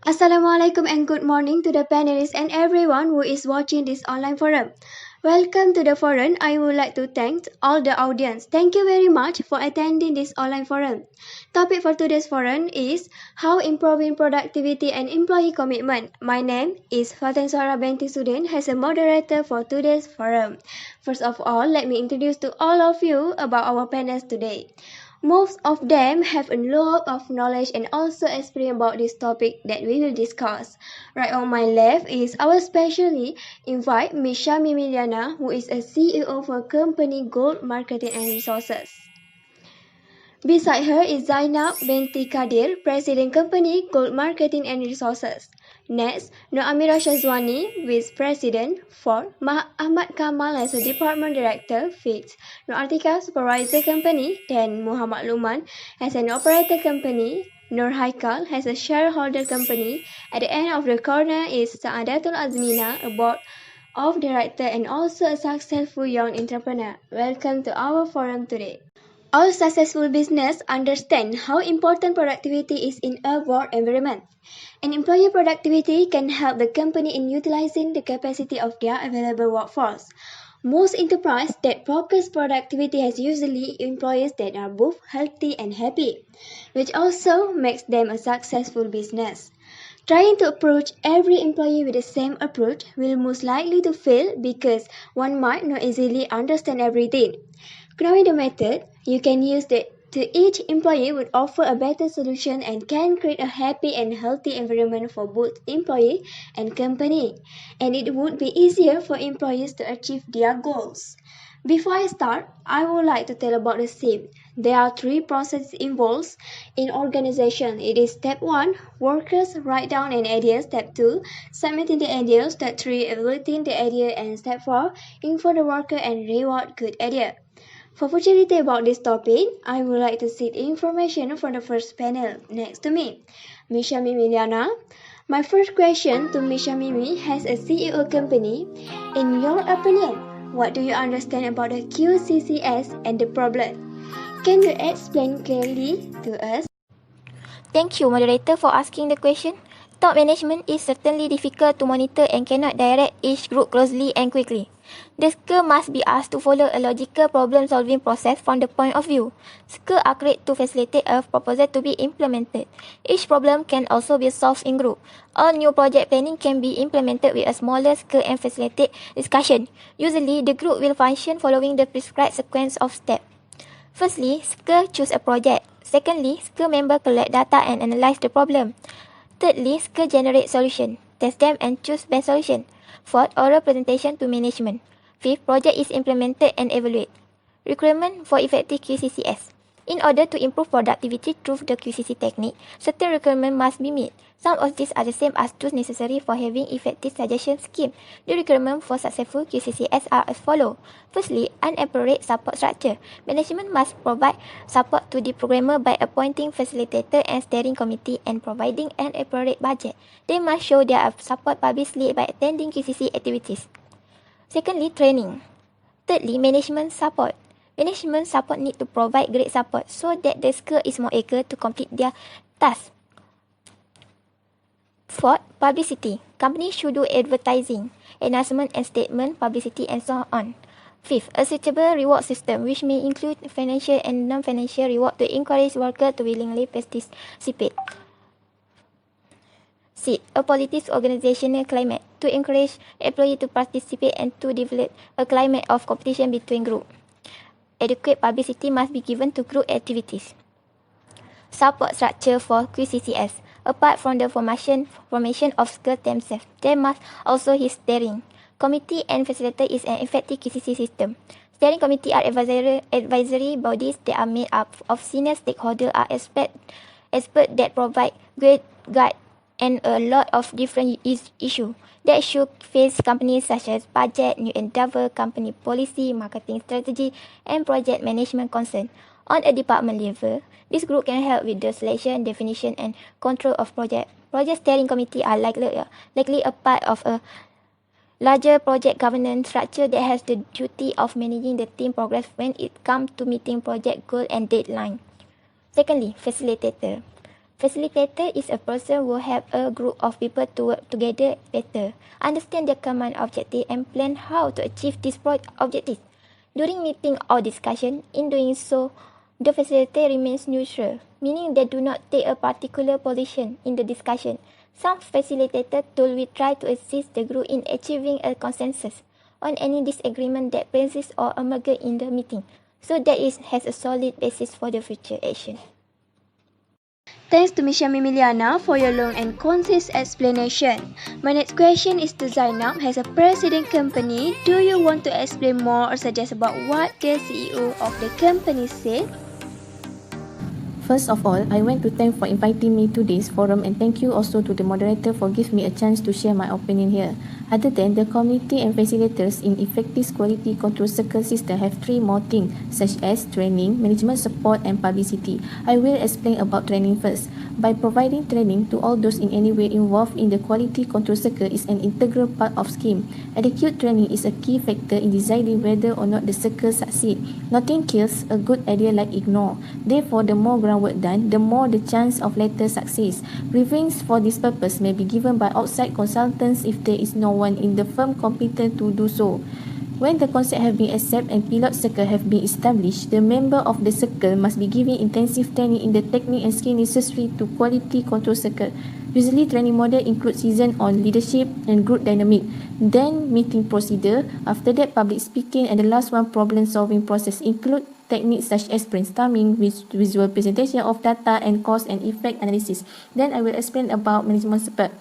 Assalamualaikum and good morning to the panelists and everyone who is watching this online forum. Welcome to the forum. I would like to thank all the audience. Thank you very much for attending this online forum. Topic for today's forum is how improving productivity and employee commitment. My name is Fatin Sara Benti Sudin as a moderator for today's forum. First of all, let me introduce to all of you about our panelists today. Most of them have a lot of knowledge and also experience about this topic that we will discuss. Right on my left is our specially invite Ms. Shami Miliana, who is a CEO for company Gold Marketing and Resources. Beside her is Zainab Binti Kadir, President Company Gold Marketing and Resources. Next, Nur Amira Shazwani, Vice President for Ahmad Kamal as a Department Director, FITS. Nur Artika, Supervisor Company. Then Muhammad Luman as an Operator Company. Nur Haikal has a Shareholder Company. At the end of the corner is Saadatul Azmina, a Board of Director and also a successful young entrepreneur. Welcome to our forum today. All successful business understand how important productivity is in a work environment. And employee productivity can help the company in utilizing the capacity of their available workforce. Most enterprises that focus productivity has usually employees that are both healthy and happy, which also makes them a successful business. Trying to approach every employee with the same approach will most likely to fail because one might not easily understand everything. Knowing the method, you can use to each employee would offer a better solution and can create a happy and healthy environment for both employee and company. And it would be easier for employees to achieve their goals. Before I start, I would like to tell about the SIP. There are three processes involved in organization. It is step 1, workers write down an idea. Step 2, submitting the idea. Step 3, evaluating the idea. And step 4, inform the worker and reward good idea. For futurity about this topic, I would like to seek information from the first panel next to me, Ms. Shami Miliana. My first question to Ms. Shami has a CEO company. In your opinion, what do you understand about the QCCS and the problem? Can you explain clearly to us? Thank you, moderator, for asking the question. Top management is certainly difficult to monitor and cannot direct each group closely and quickly. The skill must be asked to follow a logical problem-solving process from the point of view. Skills are created to facilitate a proposal to be implemented. Each problem can also be solved in group. All new project planning can be implemented with a smaller scale and facilitate discussion. Usually, the group will function following the prescribed sequence of steps. Firstly, skill choose a project. Secondly, skill member collect data and analyze the problem. Thirdly, skill generate solution. Test them and choose best solution. Fourth, oral presentation to management. Fifth, project is implemented and evaluate. Requirement for effective QCCS. In order to improve productivity through the QCC technique, certain requirements must be met. Some of these are the same as those necessary for having effective suggestion scheme. The requirements for successful QCCS are as follows. Firstly, unappropriate support structure. Management must provide support to the programmer by appointing facilitator and steering committee and providing an appropriate budget. They must show their support publicly by attending QCC activities. Secondly, training. Thirdly, management support. Management support need to provide great support so that the skill is more eager to complete their task. Fourth, publicity. Companies should do advertising, announcement and statement, publicity and so on. Fifth, a suitable reward system which may include financial and non-financial reward to encourage workers to willingly participate. Sixth, a positive organizational climate to encourage employees to participate and to develop a climate of competition between groups. Adequate publicity must be given to group activities. Support structure for QCCS. Apart from the formation of skills themselves, there must also be steering committee and facilitator is an effective QCC system. Steering committee are advisory bodies that are made up of senior stakeholders are experts that provide great guide and a lot of different issues that should face companies such as budget, new endeavor, company policy, marketing strategy, and project management concern. On a department level, this group can help with the selection, definition, and control of project. Project steering committee are likely a part of a larger project governance structure that has the duty of managing the team progress when it comes to meeting project goal and deadline. Secondly, facilitator. Facilitator is a person who helps a group of people to work together better, understand their common objective, and plan how to achieve this objective. During meeting or discussion, in doing so, the facilitator remains neutral, meaning they do not take a particular position in the discussion. Some facilitator tool will try to assist the group in achieving a consensus on any disagreement that persists or emerges in the meeting, so that it has a solid basis for the future action. Thanks to Ms. Mimiliana for your long and concise explanation. My next question is to Zainab. As a president company, do you want to explain more or suggest about what the CEO of the company said? First of all, I want to thank for inviting me to this forum and thank you also to the moderator for giving me a chance to share my opinion here. Other than the community and facilitators in effective quality control circle system have three more things such as training, management support and publicity. I will explain about training first. By providing training to all those in any way involved in the quality control circle is an integral part of scheme. Adequate training is a key factor in deciding whether or not the circle succeed. Nothing kills a good idea like ignore. Therefore, the more groundwork done, the more the chance of later success. Briefings for this purpose may be given by outside consultants if there is no one in the firm competent to do so. When the concept have been accepted and pilot circle have been established, the member of the circle must be given intensive training in the technique and skill necessary to quality control circle. Usually, training model includes season on leadership and group dynamic, then meeting procedure, after that public speaking, and the last one problem-solving process include techniques such as brainstorming, visual presentation of data, and cause and effect analysis. Then I will explain about management support.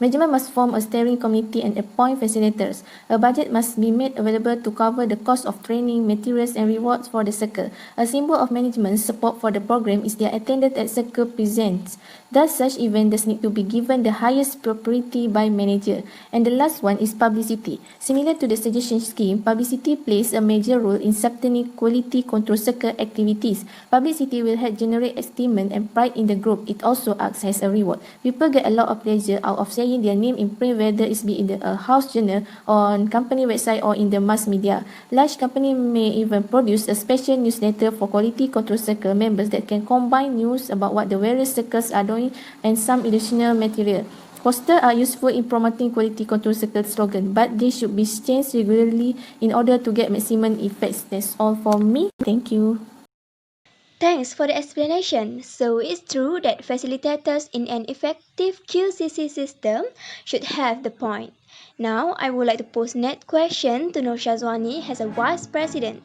Management must form a steering committee and appoint facilitators. A budget must be made available to cover the cost of training, materials and rewards for the circle. A symbol of management's support for the program is their attendance at circle presents. Thus, such events need to be given the highest priority by manager. And the last one is publicity. Similar to the suggestion scheme, publicity plays a major role in sustaining quality control circle activities. Publicity will help generate esteem and pride in the group. It also acts as a reward. People get a lot of pleasure out of saying their name in print, whether it's be in the house journal, on company website or in the mass media. Large company may even produce a special newsletter for quality control circle members that can combine news about what the various circles are doing and some additional material. Posters are useful in promoting quality control circle slogan, but they should be changed regularly in order to get maximum effects. That's all for me. Thank you. Thanks for the explanation. So it's true that facilitators in an effective QCC system should have the point. Now I would like to pose next question to Nur Shazwani as a vice president.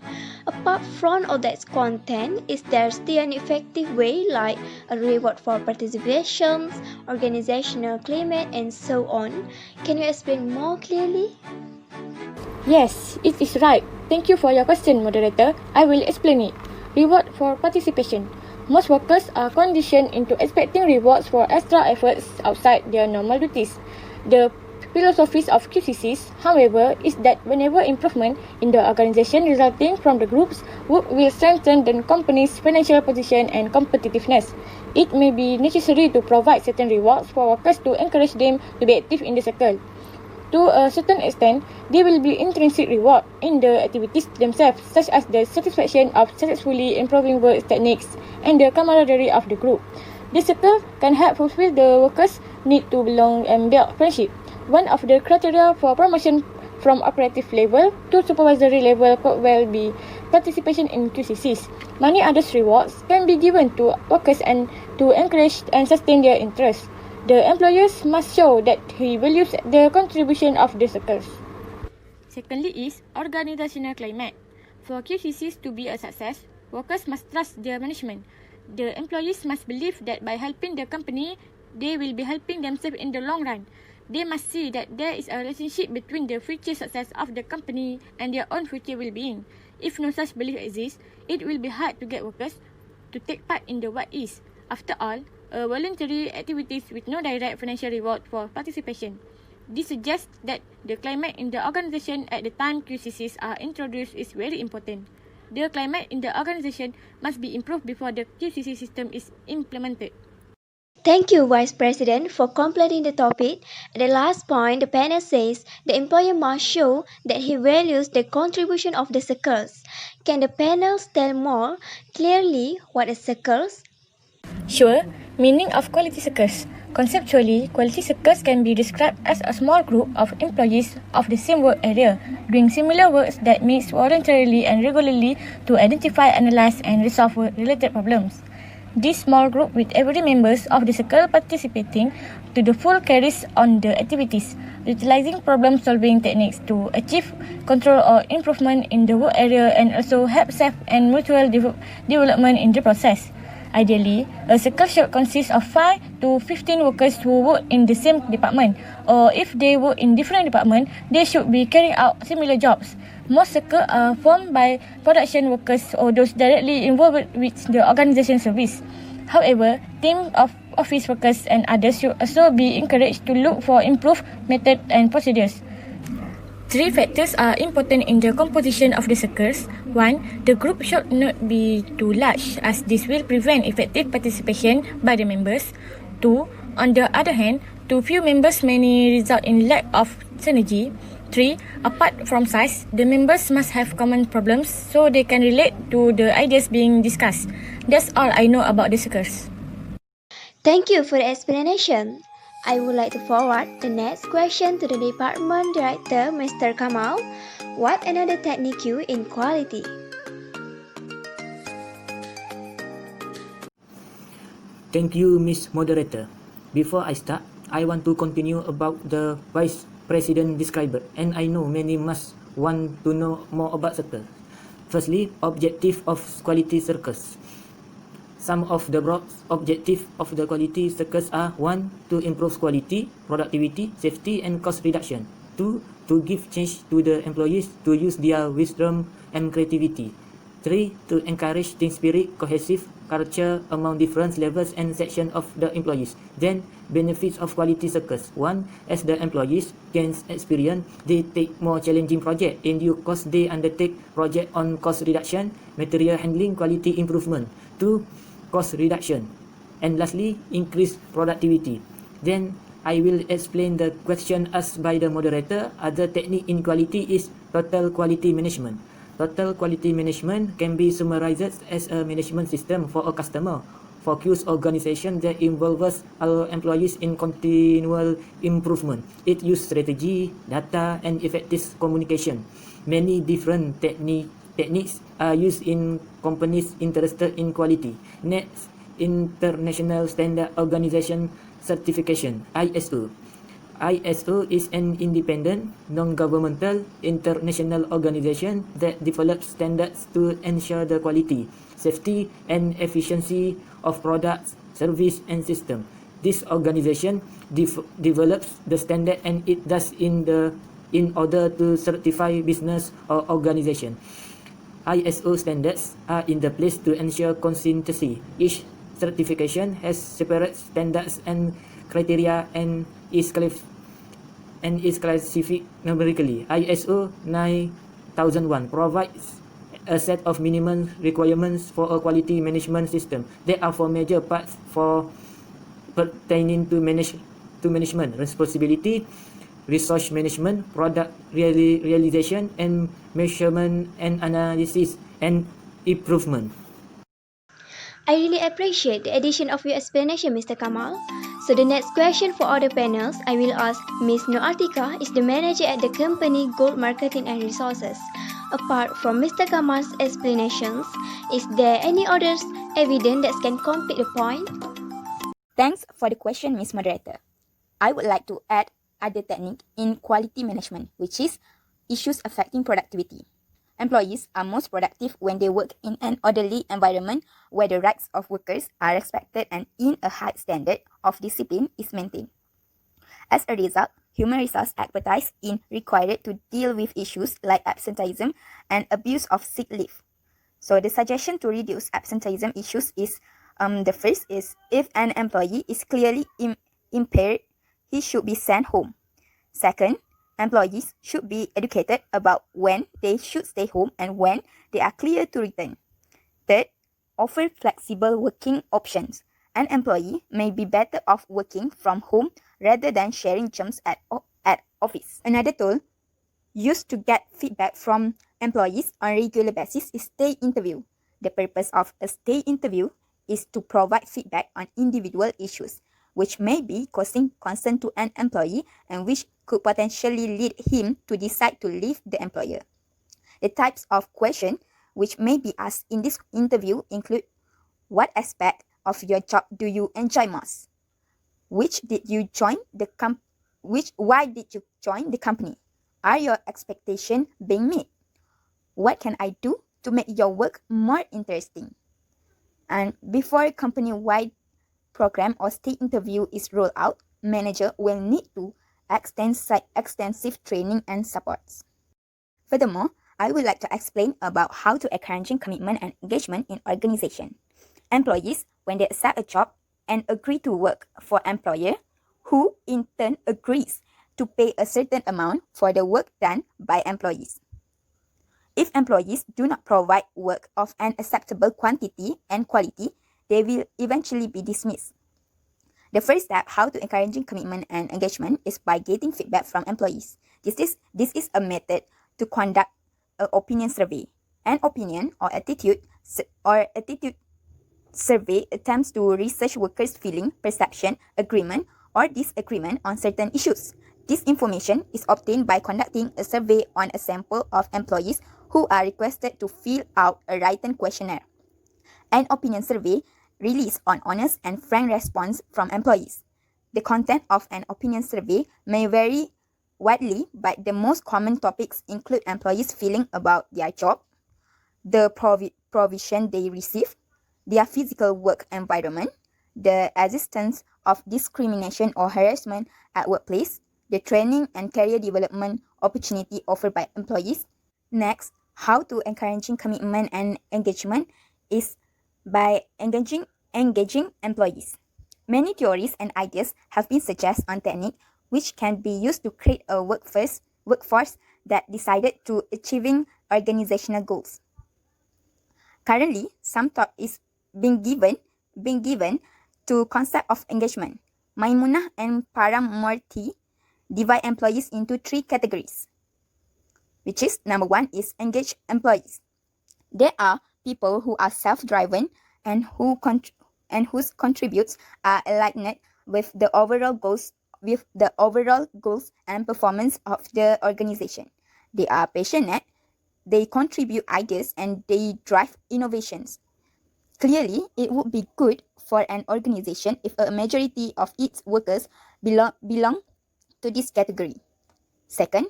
Apart from all that content, is there still an effective way like a reward for participation, organizational climate and so on? Can you explain more clearly? Yes, it is right. Thank you for your question, moderator. I will explain it. Reward for participation. Most workers are conditioned into expecting rewards for extra efforts outside their normal duties. The philosophy of QCCs, however, is that whenever improvement in the organization resulting from the group's work will strengthen the company's financial position and competitiveness, it may be necessary to provide certain rewards for workers to encourage them to be active in the circle. To a certain extent, there will be intrinsic reward in the activities themselves, such as the satisfaction of successfully improving work techniques and the camaraderie of the group. This circle can help fulfill the workers' need to belong and build friendship. One of the criteria for promotion from operative level to supervisory level could well be participation in QCCs. Many other rewards can be given to workers and to encourage and sustain their interest. The employers must show that he values the contribution of the circles. Secondly is organizational climate. For QCCs to be a success, workers must trust their management. The employees must believe that by helping the company, they will be helping themselves in the long run. They must see that there is a relationship between the future success of the company and their own future well-being. If no such belief exists, it will be hard to get workers to take part in the what is, after all, a voluntary activities with no direct financial reward for participation. This suggests that the climate in the organization at the time QCCs are introduced is very important. The climate in the organization must be improved before the QCC system is implemented. Thank you, Vice President, for completing the topic. At the last point, the panel says the employer must show that he values the contribution of the circles. Can the panel tell more clearly what is circles? Sure, meaning of quality circles. Conceptually, quality circles can be described as a small group of employees of the same work area doing similar works that meets voluntarily and regularly to identify, analyze, and resolve work-related problems. This small group with every members of the circle participating to the full carries on the activities, utilizing problem-solving techniques to achieve control or improvement in the work area and also help self and mutual development in the process. Ideally, a circle should consist of 5 to 15 workers who work in the same department, or if they work in different departments, they should be carrying out similar jobs. Most circles are formed by production workers or those directly involved with the organization service. However, teams of office workers and others should also be encouraged to look for improved methods and procedures. 3 factors are important in the composition of the circles. 1. The group should not be too large, as this will prevent effective participation by the members. 2. On the other hand, too few members may result in lack of synergy. 3. Apart from size, the members must have common problems so they can relate to the ideas being discussed. That's all I know about the circles. Thank you for the explanation. I would like to forward the next question to the Department Director, Mr. Kamal. What another technique you in quality? Thank you, Miss Moderator. Before I start, I want to continue about the Vice President described, and I know many must want to know more about circles. Firstly, objective of quality circles. Some of the broad objectives of the quality circles are 1. To improve quality, productivity, safety and cost reduction. 2. To give chance to the employees to use their wisdom and creativity. 3. To encourage team spirit, cohesive culture among different levels and sections of the employees. Then, benefits of quality circles. 1. As the employees gain experience, they take more challenging projects. In due course, they undertake projects on cost reduction, material handling, quality improvement. 2. Cost reduction. And lastly, increased productivity. Then, I will explain the question asked by the moderator. Other technique in quality is total quality management. Total quality management can be summarized as a management system for a customer focused organization that involves our employees in continual improvement. It uses strategy, data, and effective communication. Many different techniques are used in companies interested in quality. Next, International Standard Organization Certification, ISO. ISO is an independent, non-governmental, international organization that develops standards to ensure the quality, safety, and efficiency of products, service, and system. This organization develops the standard and it does in order to certify business or organization. ISO standards are in the place to ensure consistency. Each certification has separate standards and criteria and is classified numerically. ISO 9001 provides a set of minimum requirements for a quality management system. There are 4 major parts pertaining to management: responsibility, resource management, product realization, and measurement and analysis and improvement. I really appreciate the addition of your explanation, Mr. Kamal. So the next question for other panels, I will ask Ms. Nur Atika is the manager at the company Gold Marketing and Resources. Apart from Mr. Kamal's explanations, is there any other evidence that can complete the point? Thanks for the question, Ms. Moderator. I would like to add other technique in quality management, which is issues affecting productivity. Employees are most productive when they work in an orderly environment where the rights of workers are respected and in a high standard of discipline is maintained. As a result, human resource expertise is required to deal with issues like absenteeism and abuse of sick leave. So the suggestion to reduce absenteeism issues is the first is if an employee is clearly impaired, he should be sent home. Second, employees should be educated about when they should stay home and when they are clear to return. Third, offer flexible working options. An employee may be better off working from home rather than sharing germs at office. Another tool used to get feedback from employees on a regular basis is stay interview. The purpose of a stay interview is to provide feedback on individual issues, which may be causing concern to an employee and which could potentially lead him to decide to leave the employer. The types of questions which may be asked in this interview include: what aspect of your job do you enjoy most? Why did you join the company? Are your expectations being met? What can I do to make your work more interesting? And before a company-wide program or state interview is rolled out, manager will need to extensive training and supports. Furthermore, I would like to explain about how to encouraging commitment and engagement in organization. Employees, when they accept a job and agree to work for employer, who in turn agrees to pay a certain amount for the work done by employees. If employees do not provide work of an acceptable quantity and quality, they will eventually be dismissed. The first step how to encouraging commitment and engagement is by getting feedback from employees. This is a method to conduct an opinion survey. An opinion or attitude survey attempts to research workers' feeling, perception, agreement, or disagreement on certain issues. This information is obtained by conducting a survey on a sample of employees who are requested to fill out a written questionnaire. An opinion survey relies on honest and frank response from employees. The content of an opinion survey may vary widely, but the most common topics include employees' feeling about their job, the provision they receive, their physical work environment, the existence of discrimination or harassment at workplace, the training and career development opportunity offered by employees. Next, how to encouraging commitment and engagement is by engaging employees. Many theories and ideas have been suggested on technique which can be used to create a workforce that decided to achieving organizational goals. Currently, some thought is being given to concept of engagement. Maimunah and Paramurthy divide employees into 3 categories, which is number 1 is engaged employees. There are people who are self-driven and whose contributes are aligned with the overall goals and performance of the organization. They are passionate, they contribute ideas, and they drive innovations. Clearly, it would be good for an organization if a majority of its workers belong to this category. Second,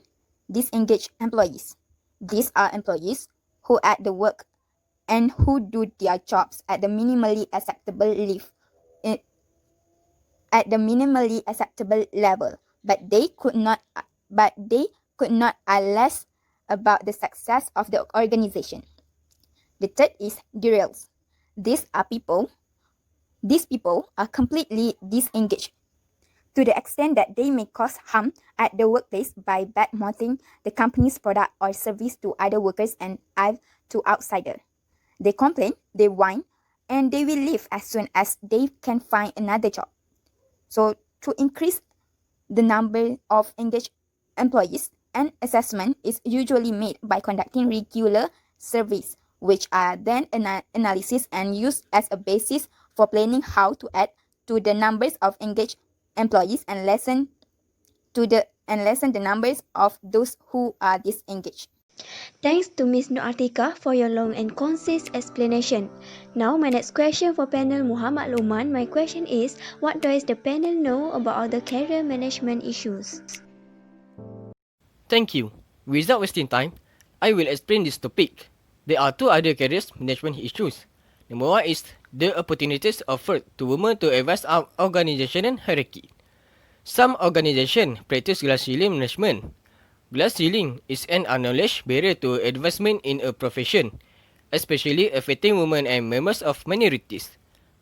disengaged employees. These are employees who at the work and who do their jobs at the minimally acceptable level, but they could not are less about the success of the organization. The third is derails. These people are completely disengaged to the extent that they may cause harm at the workplace by bad-mouthing the company's product or service to other workers and to outsiders. They complain, they whine, and they will leave as soon as they can find another job. So, to increase the number of engaged employees, an assessment is usually made by conducting regular surveys, which are then analyzed and used as a basis for planning how to add to the numbers of engaged employees and lessen the numbers of those who are disengaged. Thanks to Ms. Nur Atika for your long and concise explanation. Now, my next question for panel Muhammad Luman. My question is, what does the panel know about the career management issues? Thank you. Without wasting time, I will explain this topic. There are 2 other career management issues. Number 1 is the opportunities offered to women to advance our organizational hierarchy. Some organizations practice glass ceiling management. Glass ceiling is an acknowledged barrier to advancement in a profession, especially affecting women and members of minorities.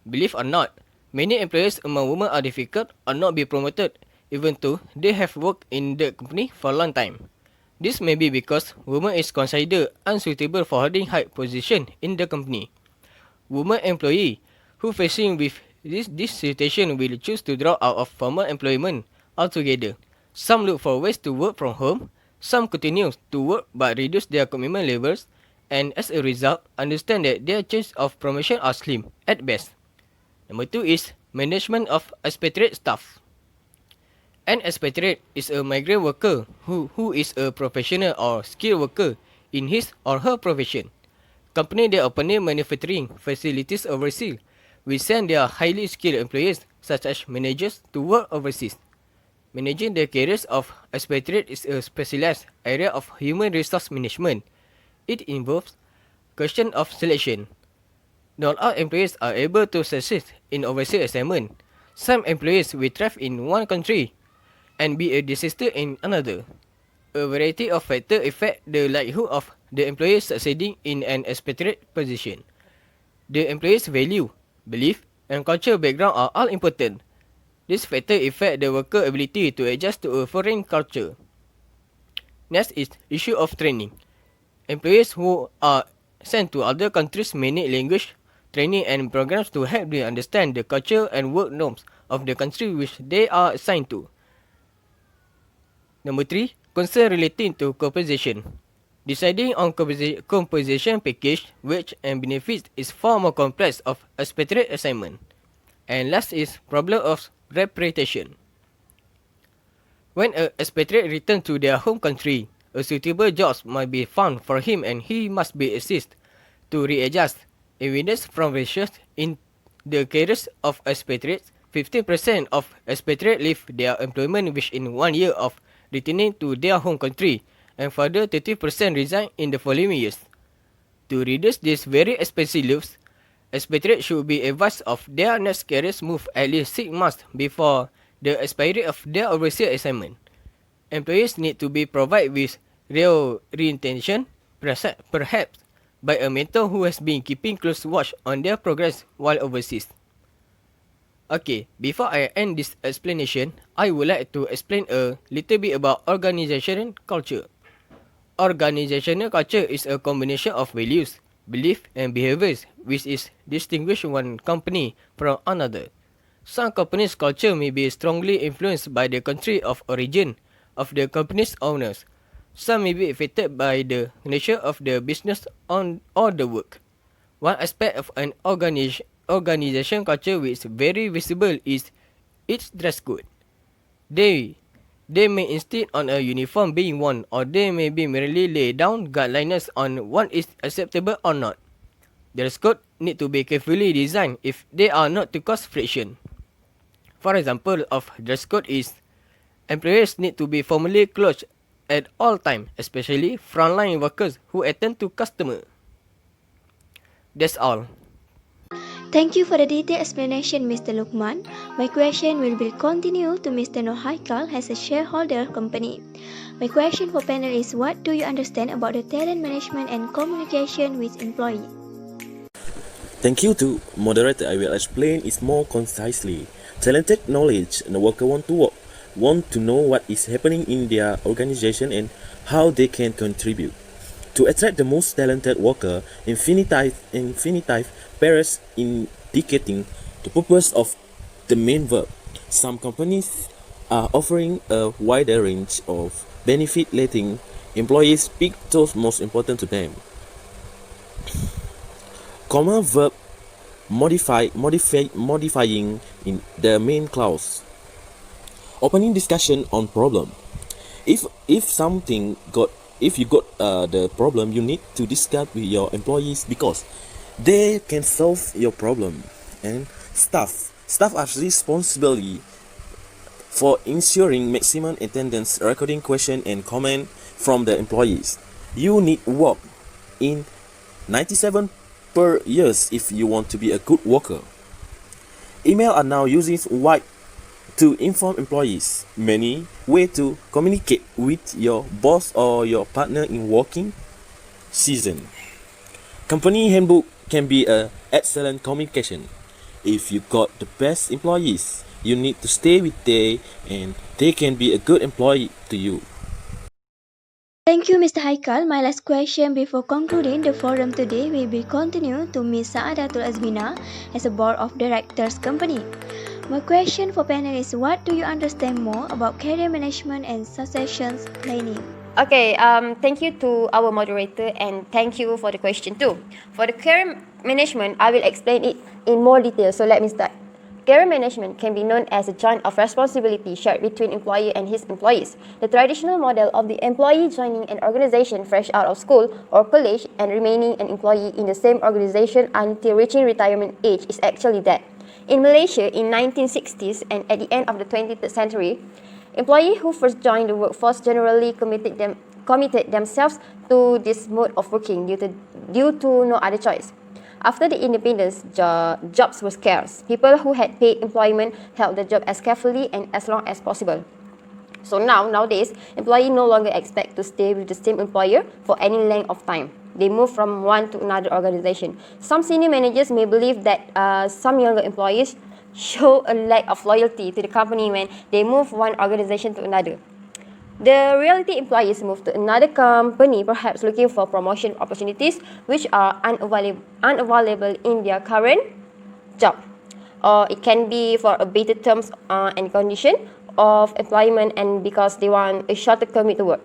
Believe or not, many employers among women are difficult or not be promoted, even though they have worked in the company for a long time. This may be because women is considered unsuitable for holding high position in the company. Women employee who facing with this situation will choose to drop out of formal employment altogether. Some look for ways to work from home, some continue to work but reduce their commitment levels, and as a result, understand that their chances of promotion are slim at best. Number 2 is management of expatriate staff. An expatriate is a migrant worker who is a professional or skilled worker in his or her profession. Companies that open manufacturing facilities overseas will send their highly skilled employees, such as managers, to work overseas. Managing the careers of expatriates is a specialized area of human resource management. It involves question of selection. Not all employees are able to succeed in overseas assignment. Some employees will thrive in one country and be a disaster in another. A variety of factors affect the likelihood of the employee succeeding in an expatriate position. The employee's value, belief, and cultural background are all important. These factors affect the worker ability to adjust to a foreign culture. Next is issue of training. Employees who are sent to other countries may need language, training and programs to help them understand the culture and work norms of the country which they are assigned to. Number 3, concern relating to compensation. Deciding on compensation package, wage and benefits is far more complex of expatriate assignment. And last is problem of repatriation. When an expatriate returns to their home country, a suitable job must be found for him and he must be assisted to readjust. Evidence from research in the careers of expatriates, 15% of expatriates leave their employment within 1 year of returning to their home country, and further 30% resign in the following years. To reduce these very expensive leaves, expatriates should be advised of their next career move at least 6 months before the expiry of their overseas assignment. Employees need to be provided with reorientation, perhaps by a mentor who has been keeping close watch on their progress while overseas. Okay, before I end this explanation, I would like to explain a little bit about organizational culture. Organizational culture is a combination of values, beliefs, and behaviors which is distinguish one company from another. Some companies' culture may be strongly influenced by the country of origin of the company's owners. Some may be affected by the nature of the business or the work. One aspect of an organization culture which is very visible is its dress code. They may insist on a uniform being worn, or they may be merely lay down guidelines on what is acceptable or not. Dress code need to be carefully designed if they are not to cause friction. For example of dress code is, employees need to be formally clothed at all times, especially frontline workers who attend to customers. That's all. Thank you for the detailed explanation, Mr. Lukman. My question will be continued to Mr. Nohaikal as a shareholder company. My question for panel is, what do you understand about the talent management and communication with employee? Thank you to moderator. I will explain it more concisely. Talented knowledge, the worker want to know what is happening in their organization and how they can contribute. To attract the most talented worker, infinitive pairs indicating the purpose of the main verb. Some companies are offering a wider range of benefit letting employees pick those most important to them. Comma verb modifying in the main clause. Opening discussion on problem. If you got the problem, you need to discuss with your employees because they can solve your problem. And staff are responsible for ensuring maximum attendance, recording question and comment from the employees. You need work in 97 per year if you want to be a good worker. Email are now using wide to inform employees. Many ways to communicate with your boss or your partner in working season. Company handbook can be an excellent communication. If you got the best employees, you need to stay with them and they can be a good employee to you. Thank you, Mr. Haikal. My last question before concluding the forum today will be continued to Ms. Saadatul Azmina as a board of directors company. My question for panel is, what do you understand more about career management and succession planning? Okay, thank you to our moderator and thank you for the question too. For the career management, I will explain it in more detail. So let me start. Career management can be known as a joint of responsibility shared between employer and his employees. The traditional model of the employee joining an organization fresh out of school or college and remaining an employee in the same organization until reaching retirement age is actually dead. In Malaysia, in 1960s and at the end of the 20th century, employees who first joined the workforce generally committed themselves to this mode of working due to no other choice. After the independence, jobs were scarce. People who had paid employment held the job as carefully and as long as possible. So nowadays, employees no longer expect to stay with the same employer for any length of time. They move from one to another organization. Some senior managers may believe that some younger employees show a lack of loyalty to the company when they move one organization to another. The reality employees move to another company, perhaps looking for promotion opportunities which are unavailable in their current job. Or it can be for a better terms and condition of employment and because they want a shorter commute to work.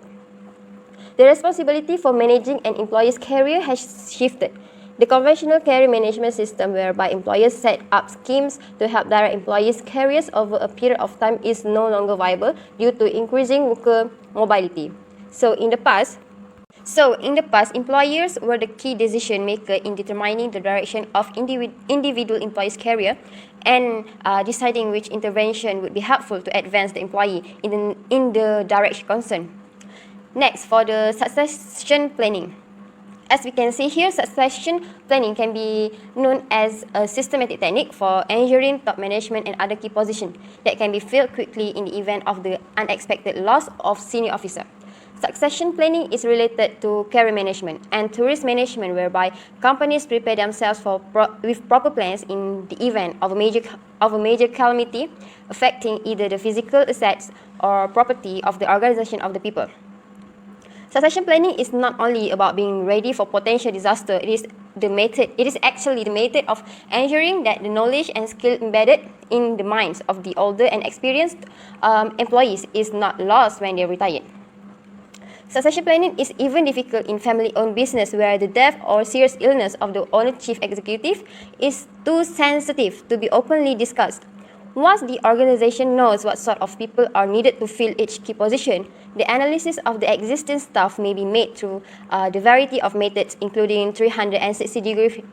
The responsibility for managing an employee's career has shifted. The conventional career management system whereby employers set up schemes to help direct employees' careers over a period of time is no longer viable due to increasing worker mobility. So in the past, employers were the key decision maker in determining the direction of individual employees' career and deciding which intervention would be helpful to advance the employee in the direction concerned. Next, for the succession planning. As we can see here, succession planning can be known as a systematic technique for ensuring top management and other key positions that can be filled quickly in the event of the unexpected loss of senior officer. Succession planning is related to career management and tourist management, whereby companies prepare themselves with proper plans in the event of a major calamity affecting either the physical assets or property of the organization of the people. Succession planning is not only about being ready for potential disaster. It is actually the method of ensuring that the knowledge and skill embedded in the minds of the older and experienced employees is not lost when they retire. Succession planning is even difficult in family-owned business where the death or serious illness of the owner chief executive is too sensitive to be openly discussed. Once the organization knows what sort of people are needed to fill each key position, the analysis of the existing staff may be made through the variety of methods, including 360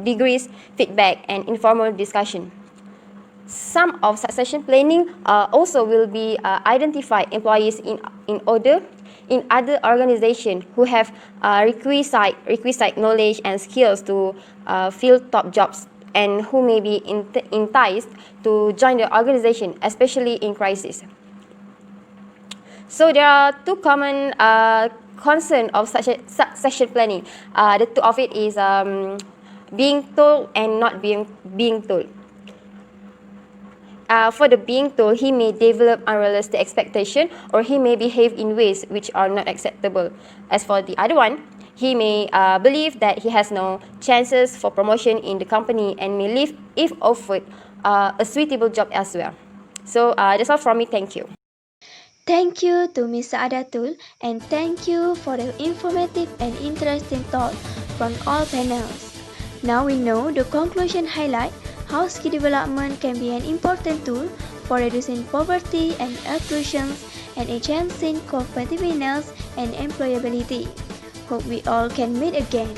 degrees feedback and informal discussion. Some of succession planning also will be identify employees in other organizations who have requisite knowledge and skills to fill top jobs, and who may be enticed to join the organization, especially in crisis. So there are two common concerns of succession planning. The two of it is being told and not being told. For the being told, he may develop unrealistic expectation or he may behave in ways which are not acceptable. As for the other one, he may believe that he has no chances for promotion in the company and may leave if offered a suitable job elsewhere. So that's all from me. Thank you. Thank you to Ms. Saadatul, and thank you for the informative and interesting thought from all panels. Now we know the conclusion highlight how skill development can be an important tool for reducing poverty and exclusions and enhancing competitiveness and employability. Hope we all can meet again.